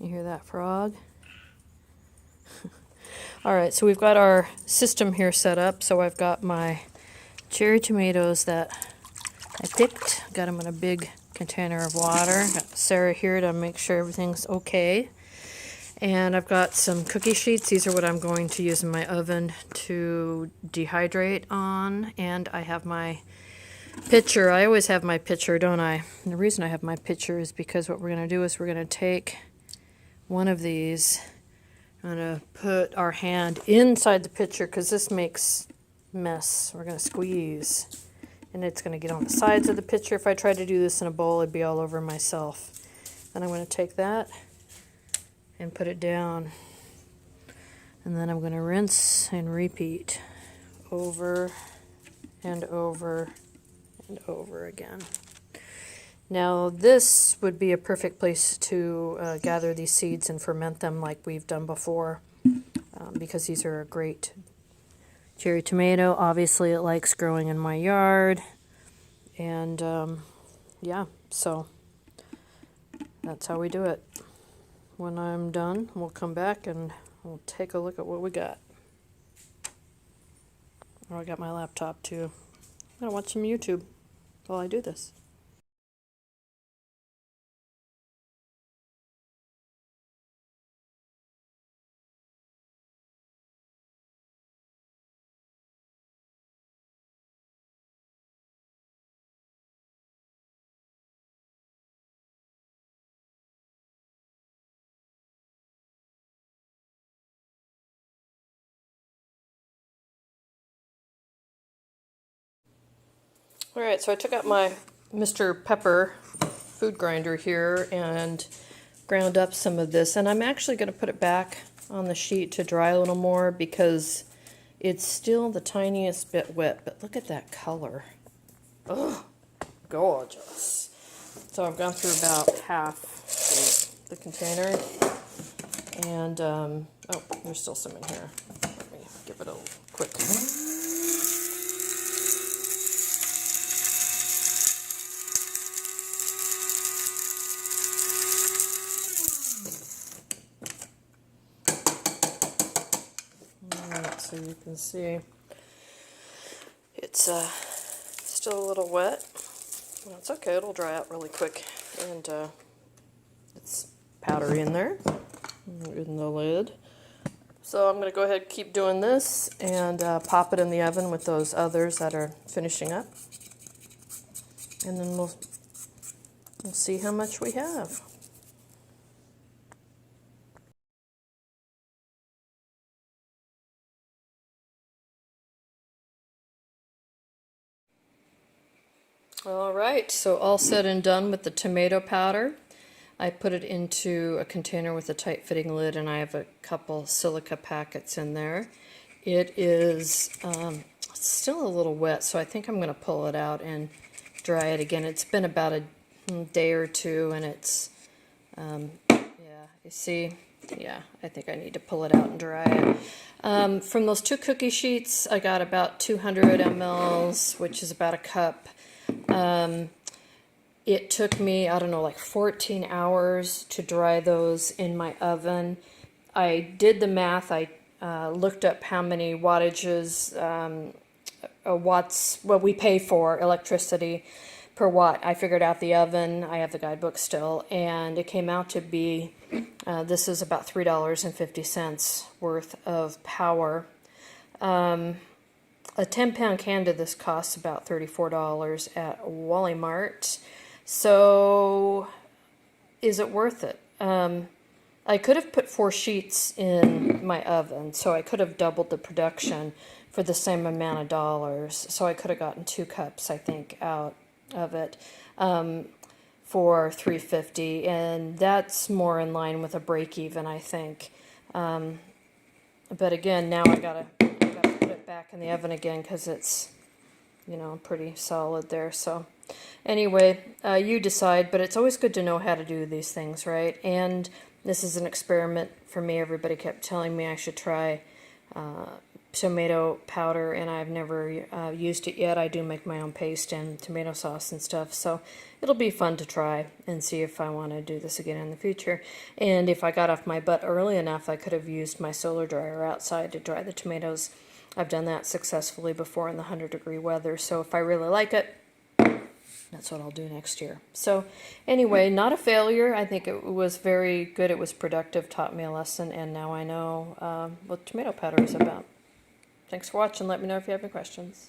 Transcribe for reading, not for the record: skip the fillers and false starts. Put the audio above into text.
You hear that frog? Alright, so we've got our system here set up. So I've got my cherry tomatoes that I picked. Got them in a big container of water. Got Sarah here to make sure everything's okay. And I've got some cookie sheets. These are what I'm going to use in my oven to dehydrate on. And I have my pitcher. I always have my pitcher, don't I? And the reason I have my pitcher is because what we're going to do is we're going to take one of these. I'm going to put our hand inside the pitcher because this makes mess. We're going to squeeze. And it's going to get on the sides of the pitcher. If I tried to do this in a bowl, it'd be all over myself. Then I'm going to take that and put it down. And then I'm going to rinse and repeat over and over and over again. Now this would be a perfect place to gather these seeds and ferment them like we've done before, because these are a great cherry tomato. Obviously it likes growing in my yard, and yeah, so that's how we do it. When I'm done, we'll come back and we'll take a look at what we got. Oh, I got my laptop too. I'm gonna watch some YouTube while I do this. Alright, so I took out my Mr. Pepper food grinder here and ground up some of this, and I'm actually going to put it back on the sheet to dry a little more because it's still the tiniest bit wet, but look at that color. Oh, gorgeous. So I've gone through about half the container, and oh, there's still some in here. Let me give it a quick. So you can see it's still a little wet. Well, it's okay, it'll dry out really quick, and it's powdery in there, in the lid. So I'm going to go ahead and keep doing this and pop it in the oven with those others that are finishing up, and then we'll see how much we have. Alright, so all said and done with the tomato powder. I put it into a container with a tight fitting lid, and I have a couple silica packets in there. It is still a little wet, so I think I'm going to pull it out and dry it again. It's been about a day or two, and it's, yeah, you see, yeah, I think I need to pull it out and dry it. From those two cookie sheets, I got about 200 mLs, which is about a cup. It took me, I don't know, like 14 hours to dry those in my oven. I did the math. I looked up how many wattages, watts, what we pay for electricity per watt. I figured out the oven. I have the guidebook still, and it came out to be, this is about $3.50 worth of power. A 10-pound can of this costs about $34 at Wally Mart. So, is it worth it? I could have put 4 sheets in my oven, so I could have doubled the production for the same amount of dollars. So I could have gotten 2 cups, I think, out of it for $3.50, and that's more in line with a break-even, I think. But again, now I gotta put it back in the oven again because it's, you know, pretty solid there. So anyway, you decide, but it's always good to know how to do these things, right? And this is an experiment for me. Everybody kept telling me I should try tomato powder, and I've never used it yet. I do make my own paste and tomato sauce and stuff, so it'll be fun to try and see if I want to do this again in the future. And if I got off my butt early enough, I could have used my solar dryer outside to dry the tomatoes. I've done that successfully before in the 100-degree weather, so if I really like it, that's what I'll do next year. So anyway, not a failure. I think it was very good. It was productive, taught me a lesson, and now I know what tomato powder is about. Thanks for watching. Let me know if you have any questions.